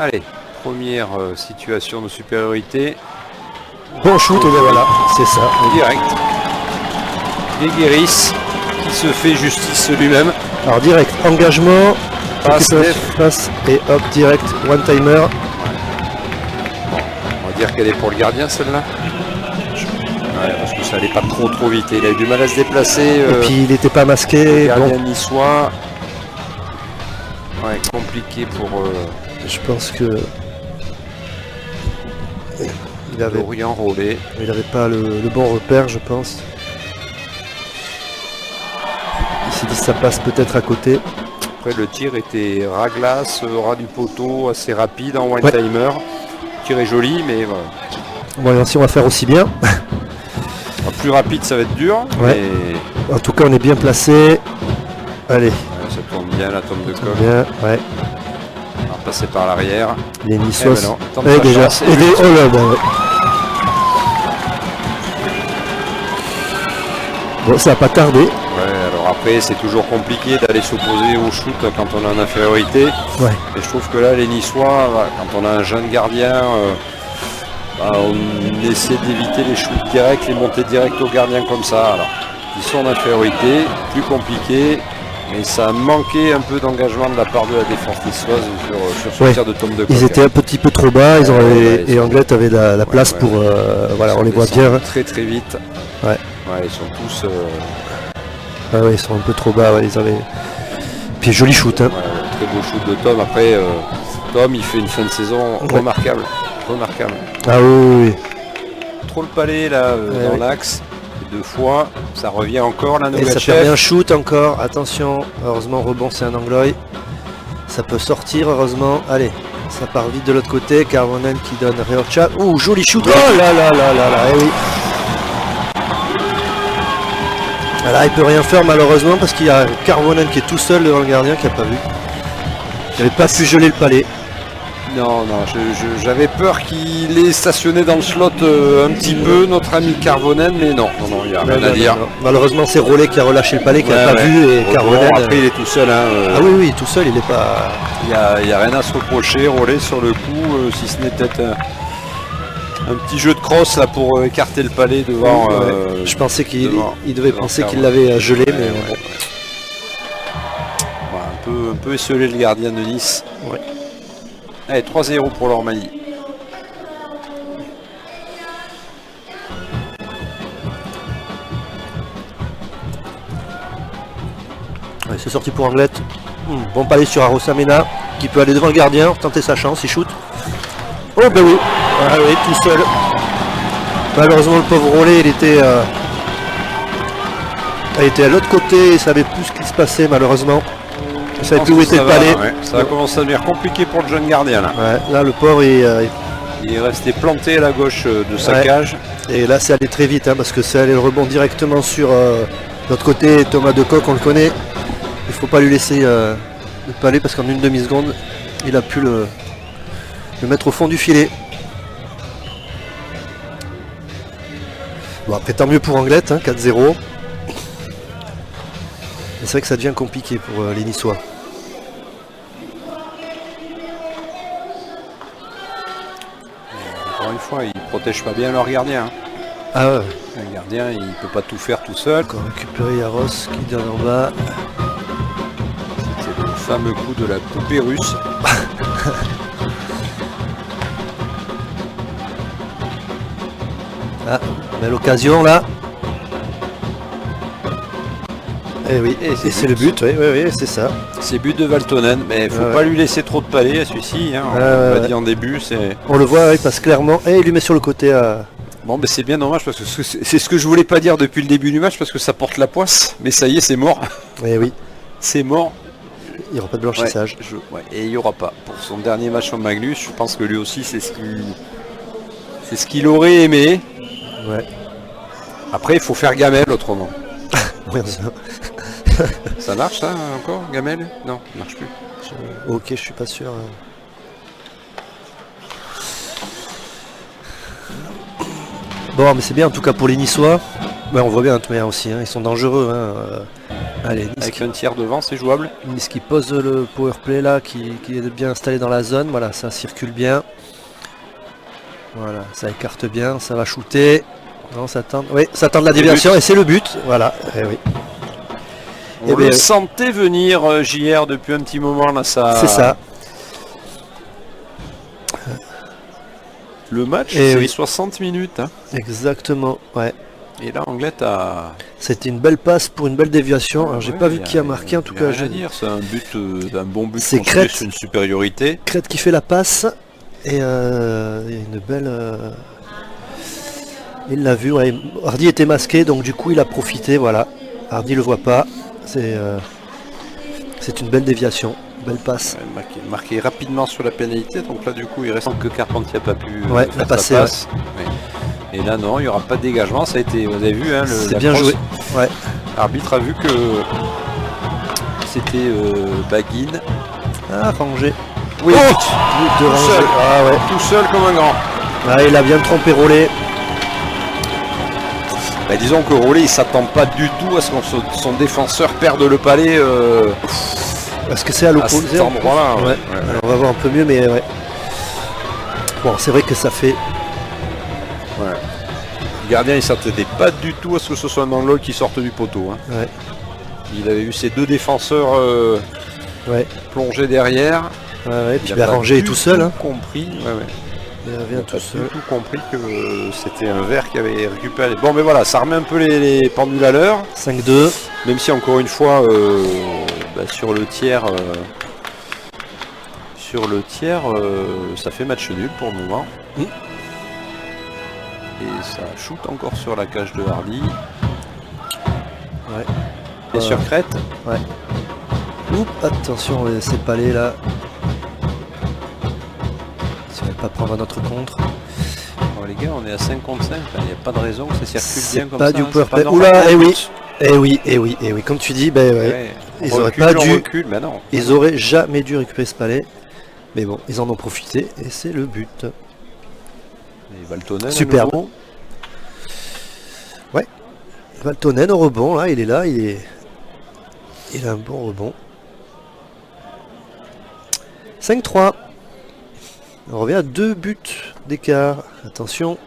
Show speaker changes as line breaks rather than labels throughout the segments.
Allez, première situation de supériorité.
Bon shoot, et bien voilà, c'est ça.
Direct. Guéguéris qui se fait justice lui-même.
Alors direct, engagement,
Passe,
passe et hop, direct, one timer.
On va dire qu'elle est pour le gardien celle-là. Ouais, parce que ça allait pas trop vite. Il a eu du mal à se déplacer.
Et puis il n'était pas masqué.
Le gardien
Bon.
niçois. Ouais, compliqué pour
Je pense que il avait pas le bon repère, je pense. Il s'est dit ça passe peut-être à côté.
Après le tir était ras glace, ras du poteau, assez rapide en one timer. Le tir est joli, mais voilà.
Bon, si on va faire aussi bien.
Plus rapide, ça va être dur.
Ouais.
Mais...
En tout cas, on est bien placé. Allez.
Ouais, ça tourne bien la tombe de coq.
Bien, ouais.
On va passer par l'arrière.
Les Niçois.
Déjà.
Oh là, bon, ouais. Bon, ça n'a pas tardé.
Ouais, alors après, c'est toujours compliqué d'aller s'opposer au shoot quand on est en infériorité.
Ouais.
Et je trouve que là, les Niçois, quand on a un jeune gardien, on essaie d'éviter les shoots directs, les montées directes au gardien comme ça. Alors, ils sont en infériorité, plus compliqué, mais ça a manqué un peu d'engagement de la part de la défense niçoise sur ce tir de tombe de coq.
Ils étaient un petit peu trop bas, et Anglette avait la place pour... voilà, on les voit bien.
Très vite.
Ouais.
Ouais, ils sont tous...
Ah ouais, ils sont un peu trop bas, ouais, ils avaient... Puis joli shoot. Hein.
Ouais, très beau shoot de Tom. Après, Tom, il fait une fin de saison remarquable. Remarquable.
Ah oui.
Trop le palais là dans l'axe. 2 fois. Ça revient encore la nouvelle.
Et ça permet un shoot encore. Attention. Heureusement, rebond, c'est un Anglois. Ça peut sortir, heureusement. Allez, ça part vite de l'autre côté. Carvonen qui donne Reorcha. Ouh, joli shoot. Oh là là là là là. Eh oui. Là, il peut rien faire malheureusement parce qu'il y a Carvonen qui est tout seul devant le gardien qui n'a pas vu. J'avais pas pu geler le palais.
Non, j'avais peur qu'il ait stationné dans le slot un petit peu, notre ami Carvonen, mais non, il n'y a rien à dire.
Non. Malheureusement, c'est Rollet qui a relâché le palais, qui n'a pas vu, et Carvonen...
Après, il est tout seul.
Ah oui, tout seul, il n'est pas...
Il n'y a rien à se reprocher, Rollet sur le coup, si ce n'est peut-être un petit jeu de crosse là pour écarter le palais devant...
Je pensais qu'il devait penser qu'il l'avait gelé, mais bon.
Un peu esselé le gardien de Nice.
Ouais.
Allez, 3-0 pour l'Ormanie.
Ouais, c'est sorti pour Anglette. Bon palais sur Arosamena, qui peut aller devant le gardien, tenter sa chance, il shoot. Oh ben oui, oui, tout seul. Malheureusement le pauvre Rollet, il était à l'autre côté, il savait plus ce qui se passait malheureusement. Il savait plus où était le palais.
Ça va commencer à devenir compliqué pour le jeune gardien là.
Ouais, là le pauvre il
est resté planté à la gauche de sa cage.
Et là c'est allé très vite parce que c'est allé le rebond directement sur l'autre côté. Thomas Decoq, on le connaît. Il faut pas lui laisser le palais parce qu'en une demi-seconde il a pu le mettre au fond du filet. Bon après tant mieux pour Anglette, 4-0. C'est vrai que ça devient compliqué pour les Niçois.
Encore une fois, ils protègent pas bien leur gardien.
Ah ouais.
Le gardien, il peut pas tout faire tout seul.
Encore récupéré Yaros qui donne en bas.
C'est le fameux coup de la poupée russe.
Ah, belle occasion là. Et oui, et c'est le but, oui, c'est ça.
C'est but de Valtonen, mais il faut pas lui laisser trop de palais à celui-ci. On l'a dit en début.
On le voit, il passe clairement. Et il lui met sur le côté.
Bon, ben c'est bien dommage parce que c'est ce que je voulais pas dire depuis le début du match parce que ça porte la poisse. Mais ça y est, c'est mort.
Et oui.
C'est mort.
Il n'y aura pas de blanchissage.
Et il n'y aura pas. Pour son dernier match en Magnus, je pense que lui aussi, c'est ce qu'il aurait aimé.
Ouais.
Après, il faut faire gamelle autrement.
ça.
Ça marche ça encore, gamelle? Non, ça marche plus.
Ok, je suis pas sûr. Bon, mais c'est bien en tout cas pour les Niçois. Ouais, on voit bien de toute manière aussi, ils sont dangereux. Allez, Nice
Avec un tiers devant, c'est jouable.
qui pose le power play là, qui est bien installé dans la zone. Voilà, ça circule bien. Voilà, ça écarte bien, ça va shooter. Non, ça tente. Oui, ça tente la déviation et c'est le but. Voilà. Eh oui.
On le sentait venir JR depuis un petit moment là, ça.
C'est ça.
Le match,
Et
c'est
oui.
60 minutes. Hein.
Exactement. Ouais.
Et là, Anglette a.
C'était une belle passe pour une belle déviation. Alors j'ai
Ouais,
pas vu qui a marqué en tout cas.
Je veux dire, c'est un but, un bon but.
C'est
construit
Crête.
sur une supériorité.
Crête qui fait la passe et il y a une belle. Il l'a vu. Ouais. Hardy était masqué donc du coup il a profité. Voilà. Hardy le voit pas. C'est une belle déviation. Belle passe.
Ouais, marqué rapidement sur la pénalité. Donc là, du coup, il reste que Carpentier n'a pas pu
la passer.
passe. Ouais. Et là, non, il n'y aura pas de dégagement. Ça a été, vous avez vu, hein,
c'est bien joué. Ouais.
L'arbitre a vu que c'était Baguine.
Ah, Rangé.
Oui,
but
tout
de Rangé.
seul.
Ah ouais.
Tout seul comme un grand.
Ah, il a bien trompé Rollet.
Bah, disons que Rollet, il s'attend pas du tout à ce que son défenseur perde le palais
Parce que c'est à
à
l'opposé.
cet endroit-là.
Ouais.
Ouais.
Alors, on va voir un peu mieux, mais ouais. Bon, c'est vrai que ça fait.
Ouais. Le gardien, il s'attendait pas du tout à ce que ce soit un angle qui sorte du poteau. Hein.
Ouais.
Il avait eu ses deux défenseurs
Ouais.
plongés derrière.
Ouais, puis
Il a pas
Rangé est
du
tout seul. Hein.
compris. Ouais.
Il revient
Il a
tout
pas
seul.
du tout compris que c'était un verre qui avait récupéré. Bon, mais voilà, ça remet un peu les pendules à l'heure.
5-2.
Même si encore une fois, sur le tiers, ça fait match nul pour le moment.
Mm.
Et ça shoot encore sur la cage de Hardy.
Ouais.
Et sur Crête.
Oups, attention, on va laisser Palais là. Si on ne va pas prendre un autre contre.
Oh, les gars, on est à 5 contre 5. Il n'y a pas de raison que ça circule
C'est
bien comme
pas
ça.
du
hein,
power
c'est pas
play.
normal.
Oula, eh oui. Comme tu dis, ben ouais.
Ouais.
Ils
On
auraient
recule,
pas
on
dû.
recule, mais non.
Ils auraient jamais dû récupérer ce palais. Mais bon, ils en ont profité et c'est le but.
Et Valtonen,
Superbe.
à nouveau.
Valtonen au rebond, là, il est là, il a un bon rebond. 5-3. On revient à 2 buts d'écart. Attention.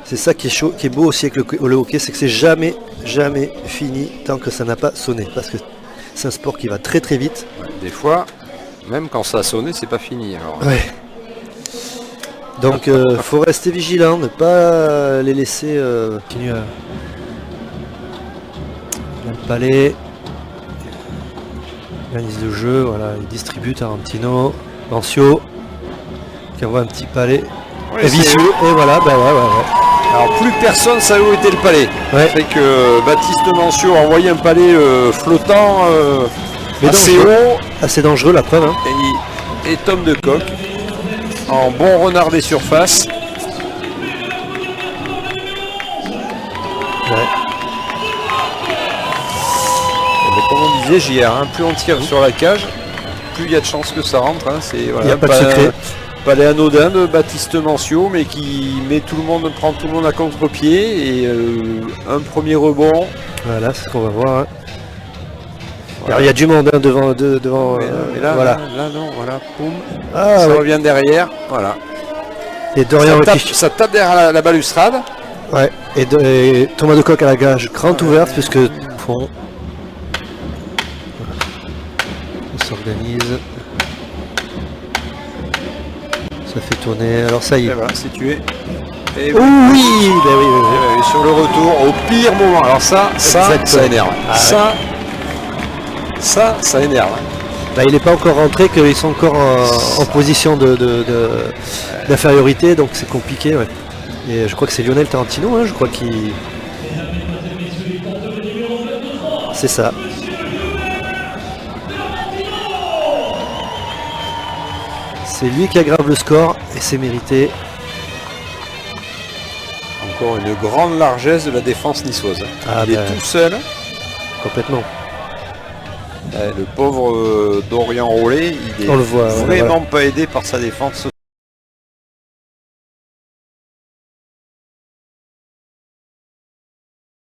C'est ça qui est chaud, qui est beau aussi avec le hockey, c'est que c'est jamais fini tant que ça n'a pas sonné. Parce que c'est un sport qui va très très vite.
Des fois, même quand ça a sonné, c'est pas fini. Alors.
Ouais. Donc faut rester vigilant, ne pas les laisser continuer à... Le palais. Organise le jeu, voilà, il distribue Tarantino, Bancio, qui envoie un petit palais.
Ouais,
Et vicieux, et voilà, bah ouais.
Alors plus personne savait où était le palais.
Ouais.
C'est que Baptiste Mancio a envoyé un palais flottant
Mais
assez
dangereux.
haut
Assez dangereux la preuve. Hein.
et Tom de Coq en bon renard des surfaces.
Ouais.
Mais comme on disait JR, hein, plus on tire sur la cage, plus il y a de chances que ça rentre. Hein. C'est
Il n'y a pas de secret.
Palais anodin de Baptiste Mancio, mais qui prend tout le monde à contre-pied et un premier rebond.
Voilà, c'est ce qu'on va voir. Hein.
Voilà.
Alors, il y a du monde hein, devant.
Mais là,
voilà.
là, non, voilà, boum.
Ah,
Ça
ouais.
revient derrière, voilà.
Et Dorian
Ça tape derrière la balustrade.
Ouais. Et Thomas de Coq à la gage grande ouverte puisque fond. On s'organise. Ça fait tourner. Alors ça y
Et
est.
voilà, c'est tué. Et
Oh oui, ben oui.
et sur le retour, au pire moment. Alors ça énerve.
Ah,
Ça énerve.
Bah, il n'est pas encore rentré, qu'ils sont encore en position d'infériorité, donc c'est compliqué. Ouais. Et je crois que c'est Lionel Tarantino, hein, je crois qu'il... C'est ça. C'est lui qui aggrave le score et c'est mérité.
Encore une grande largesse de la défense niçoise.
Ah,
Il
bah,
est tout seul.
complètement.
Le pauvre Dorian Rollet, il est
On le voit,
vraiment
voilà.
pas aidé par sa défense